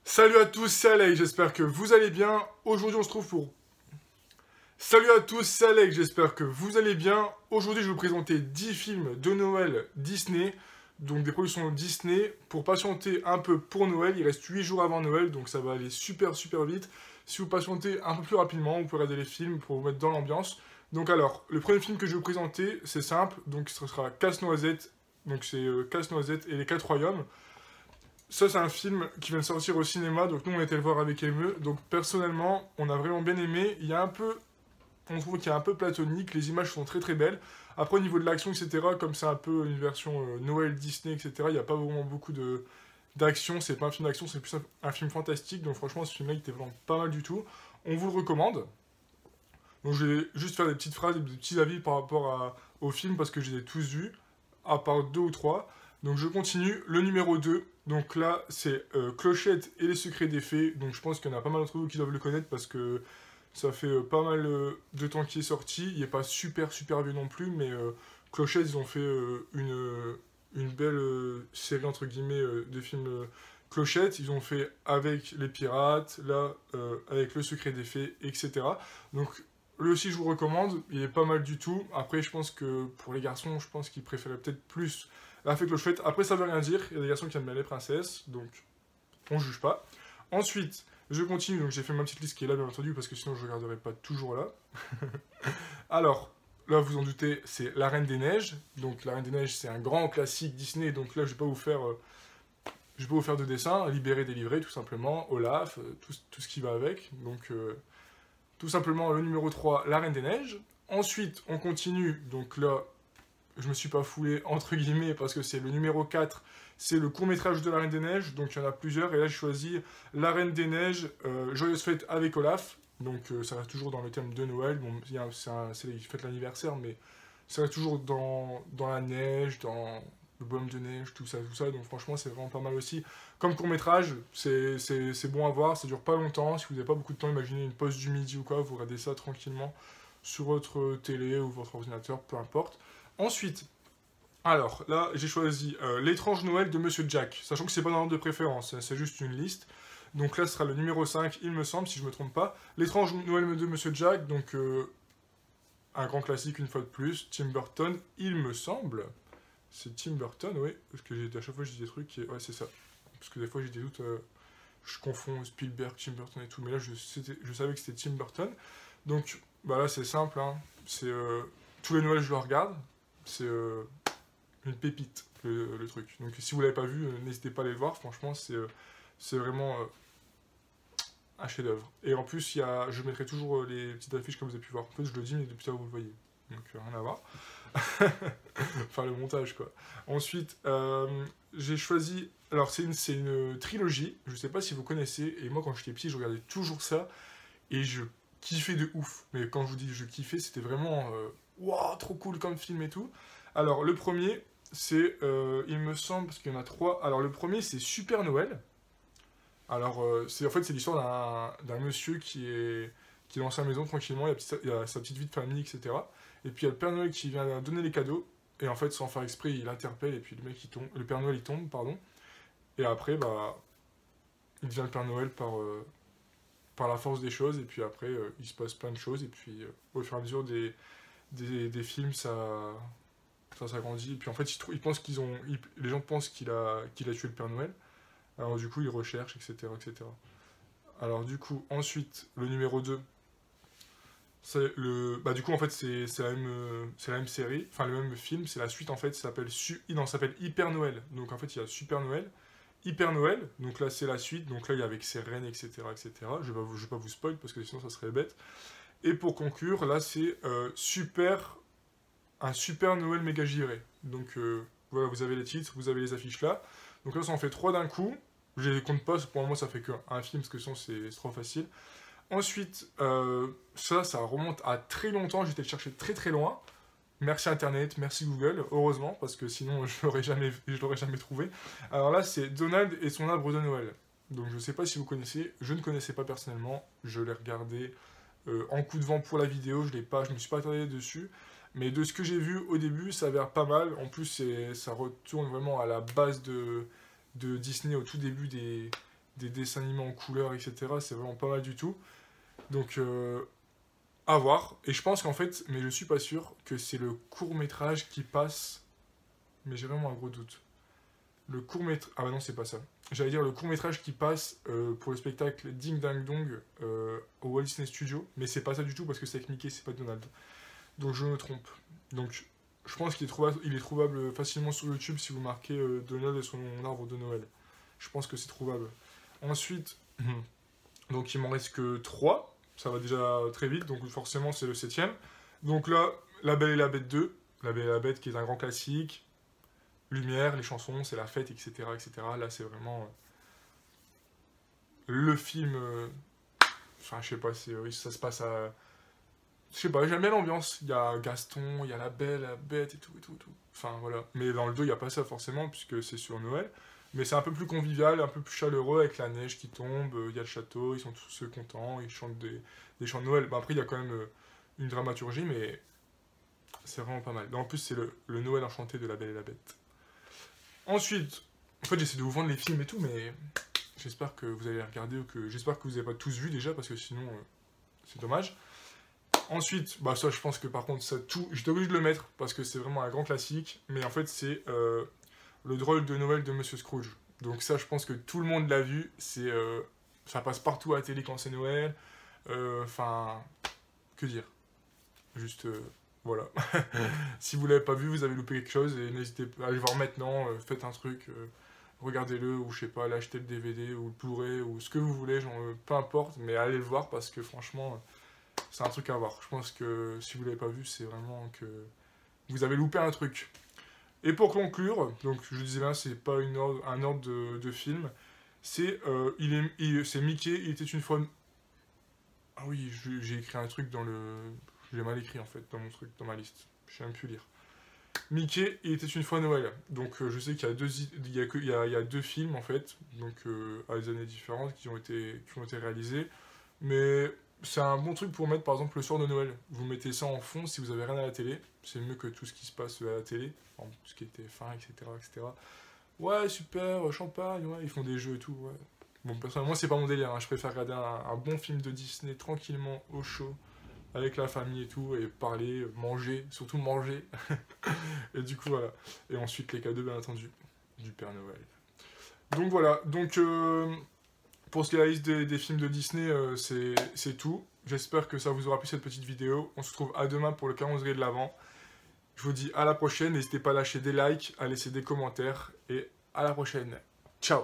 Salut à tous, c'est Alex, j'espère que vous allez bien. Aujourd'hui on se trouve pour... Salut à tous, c'est Alex, j'espère que vous allez bien. Aujourd'hui je vais vous présenter 10 films de Noël Disney, donc des productions Disney, pour patienter un peu pour Noël. Il reste 8 jours avant Noël, donc ça va aller super vite. Si vous patientez un peu plus rapidement, vous pouvez regarder les films pour vous mettre dans l'ambiance. Donc alors, le premier film que je vais vous présenter, c'est simple, donc ce sera Casse-Noisette, donc c'est Casse-Noisette et les 4 royaumes. Ça, c'est un film qui vient de sortir au cinéma, donc nous on était le voir avec Emeux. Donc personnellement, on a vraiment bien aimé. Il y a un peu, on trouve qu'il y a un peu platonique, les images sont très belles. Après, au niveau de l'action, etc., comme c'est un peu une version Noël Disney, etc., il n'y a pas vraiment beaucoup d'action. C'est pas un film d'action, c'est plus un film fantastique. Donc franchement, ce film-là, il était vraiment pas mal du tout. On vous le recommande. Donc je vais juste faire des petites phrases, des petits avis par rapport au film, parce que je les ai tous vus, à part 2 ou 3. Donc je continue, le numéro 2. Donc là, c'est Clochette et les secrets des fées. Donc je pense qu'il y en a pas mal d'entre vous qui doivent le connaître, parce que ça fait pas mal de temps qu'il est sorti. Il n'est pas super vieux non plus, mais Clochette, ils ont fait une belle série, entre guillemets, de films Clochette. Ils ont fait avec les pirates, là, avec le secret des fées, etc. Donc lui aussi, je vous recommande. Il est pas mal du tout. Après, je pense que pour les garçons, je pense qu'ils préféraient peut-être plus la fée Clochette. Après, ça veut rien dire. Il y a des garçons qui aiment bien les princesses, donc on juge pas. Ensuite, je continue. Donc j'ai fait ma petite liste qui est là, bien entendu, parce que sinon je ne regarderai pas toujours là. Alors, là, vous en doutez, c'est La Reine des Neiges. Donc La Reine des Neiges, c'est un grand classique Disney. Donc là, je vais pas vous faire... je vais pas vous faire de dessin, libéré, délivré, tout simplement, Olaf, tout ce qui va avec. Donc, tout simplement, le numéro 3, La Reine des Neiges. Ensuite, on continue. Donc là, je me suis pas foulé, entre guillemets, parce que c'est le numéro 4. C'est le court-métrage de La Reine des Neiges. Donc, il y en a plusieurs. Et là, j'ai choisi La Reine des Neiges, Joyeuse Fête avec Olaf. Donc, ça reste toujours dans le thème de Noël. Bon, c'est les fêtes l'anniversaire, mais ça reste toujours dans la neige, dans le bonhomme de neige, tout ça. Donc, franchement, c'est vraiment pas mal aussi. Comme court-métrage, c'est bon à voir. Ça dure pas longtemps. Si vous n'avez pas beaucoup de temps, imaginez une pause du midi ou quoi, vous regardez ça tranquillement sur votre télé ou votre ordinateur, peu importe. Ensuite, alors là, j'ai choisi L'étrange Noël de Monsieur Jack, sachant que c'est pas dans l'ordre de préférence, hein, c'est juste une liste. Donc là, ce sera le numéro 5, il me semble, si je me trompe pas. L'étrange Noël de Monsieur Jack, donc un grand classique une fois de plus. Tim Burton, il me semble. C'est Tim Burton, oui, parce que à chaque fois je dis des trucs, ouais, c'est ça. Parce que des fois j'ai des doutes, je confonds Spielberg, Tim Burton et tout, mais là je savais que c'était Tim Burton. Donc bah là c'est simple, hein. C'est tous les Noëls je le regarde, c'est une pépite le truc. Donc si vous l'avez pas vu, n'hésitez pas à aller le voir, franchement c'est vraiment un chef-d'œuvre. Et en plus je mettrai toujours les petites affiches comme vous avez pu voir. En fait je le dis mais depuis ça vous le voyez. Donc rien à voir. Enfin le montage quoi. Ensuite j'ai choisi, alors c'est une trilogie, je sais pas si vous connaissez, et moi quand j'étais petit je regardais toujours ça, et je kiffais de ouf. Mais quand je vous dis je kiffais, c'était vraiment wow, trop cool comme film et tout. Alors le premier, c'est, il me semble, parce qu'il y en a trois. Alors le premier, c'est Super Noël. Alors en fait c'est l'histoire d'un monsieur qui est dans sa maison tranquillement, il a sa petite vie de famille, etc. Et puis il y a le Père Noël qui vient donner les cadeaux. Et en fait, sans faire exprès, il interpelle et puis le Père Noël il tombe, pardon. Et après, bah, il devient le Père Noël par la force des choses. Et puis après, il se passe plein de choses. Et puis au fur et à mesure des films, ça s'agrandit. Et puis en fait, ils pensent les gens pensent qu'il a tué le Père Noël. Alors du coup, ils recherchent, etc., etc. Alors du coup, ensuite, le numéro 2, bah du coup, en fait, c'est la même série, enfin le même film, c'est la suite, en fait, ça s'appelle Hyper Noël. Donc en fait, il y a Super Noël, Hyper Noël, donc là, c'est la suite, donc là, il y a avec ses reines, etc., etc. Je vais pas vous spoil, parce que sinon, ça serait bête. Et pour conclure, là, c'est un Super Noël méga giré. Donc voilà, vous avez les titres, vous avez les affiches là. Donc là, ça en fait 3 d'un coup. Je les compte pas, pour le moment, ça fait qu'un film, parce que sinon, c'est trop facile. Ensuite, ça remonte à très longtemps, j'étais le chercher très loin. Merci Internet, merci Google, heureusement, parce que sinon je l'aurais jamais trouvé. Alors là, c'est Donald et son arbre de Noël. Donc je sais pas si vous connaissez, je ne connaissais pas personnellement, je l'ai regardé en coup de vent pour la vidéo, je me suis pas attardé dessus. Mais de ce que j'ai vu au début, ça a l'air pas mal. En plus, ça retourne vraiment à la base de Disney au tout début des dessins animés en couleur, etc. C'est vraiment pas mal du tout. Donc, à voir. Et je pense qu'en fait, mais je suis pas sûr, que c'est le court-métrage qui passe. Mais j'ai vraiment un gros doute. Le court-métrage... Ah bah non, c'est pas ça. J'allais dire le court-métrage qui passe pour le spectacle Ding Dang Dong au Walt Disney Studio. Mais c'est pas ça du tout parce que c'est avec Mickey, c'est pas Donald. Donc je me trompe. Donc je pense qu'il est trouvable facilement sur YouTube si vous marquez Donald et son arbre de Noël. Je pense que c'est trouvable. Ensuite, donc il m'en reste que 3. Ça va déjà très vite, donc forcément c'est le 7ème. Donc là, La Belle et la Bête 2. La Belle et la Bête qui est un grand classique. Lumière, les chansons, c'est la fête, etc. etc. Là c'est vraiment le film... Enfin je sais pas, ça se passe à... Je sais pas, j'aime bien l'ambiance. Il y a Gaston, il y a la Belle, la Bête et tout, et tout, et tout. Enfin, voilà. Mais dans le 2, il n'y a pas ça forcément, puisque c'est sur Noël. Mais c'est un peu plus convivial, un peu plus chaleureux, avec la neige qui tombe, il y a le château, ils sont tous contents, ils chantent des chants de Noël. Bah, après, il y a quand même une dramaturgie, mais c'est vraiment pas mal. En plus, c'est le Noël enchanté de la Belle et la Bête. Ensuite, en fait, j'essaie de vous vendre les films et tout, mais j'espère que vous allez les regarder, ou que j'espère que vous n'avez pas tous vu déjà, parce que sinon, c'est dommage. Ensuite, bah ça je pense que par contre ça tout, j'étais obligé de le mettre parce que c'est vraiment un grand classique, mais en fait c'est le drôle de Noël de Monsieur Scrooge. Donc ça je pense que tout le monde l'a vu, ça passe partout à la télé quand c'est Noël, enfin, que dire, juste voilà. Si vous l'avez pas vu, vous avez loupé quelque chose et n'hésitez pas à aller voir maintenant, faites un truc, regardez-le ou je sais pas, allez acheter le DVD ou le Blu-ray ou ce que vous voulez, genre, peu importe, mais allez le voir parce que franchement... c'est un truc à voir. Je pense que si vous ne l'avez pas vu, c'est vraiment que vous avez loupé un truc. Et pour conclure, donc je disais bien, c'est pas un ordre de film. C'est Mickey, il était une fois... Ah oui, j'ai écrit un truc dans le... Je l'ai mal écrit en fait, dans mon truc, dans ma liste. Je sais même plus lire. Mickey, il était une fois Noël. Donc je sais qu'il y a deux films en fait, donc à des années différentes qui ont été réalisés. Mais... c'est un bon truc pour mettre par exemple le soir de Noël. Vous mettez ça en fond si vous avez rien à la télé. C'est mieux que tout ce qui se passe à la télé. Enfin, tout ce qui était fin, etc., etc. Ouais, super, champagne, ouais, ils font des jeux et tout, ouais. Bon, personnellement, moi, c'est pas mon délire. Hein. Je préfère regarder un bon film de Disney tranquillement, au chaud, avec la famille et tout, et parler, manger, surtout manger. Et du coup, voilà. Et ensuite, les cadeaux, bien entendu, du Père Noël. Donc voilà, donc... pour ce qui est la liste des films de Disney, c'est tout. J'espère que ça vous aura plu cette petite vidéo. On se retrouve à demain pour le calendrier de l'Avent. Je vous dis à la prochaine. N'hésitez pas à lâcher des likes, à laisser des commentaires. Et à la prochaine. Ciao!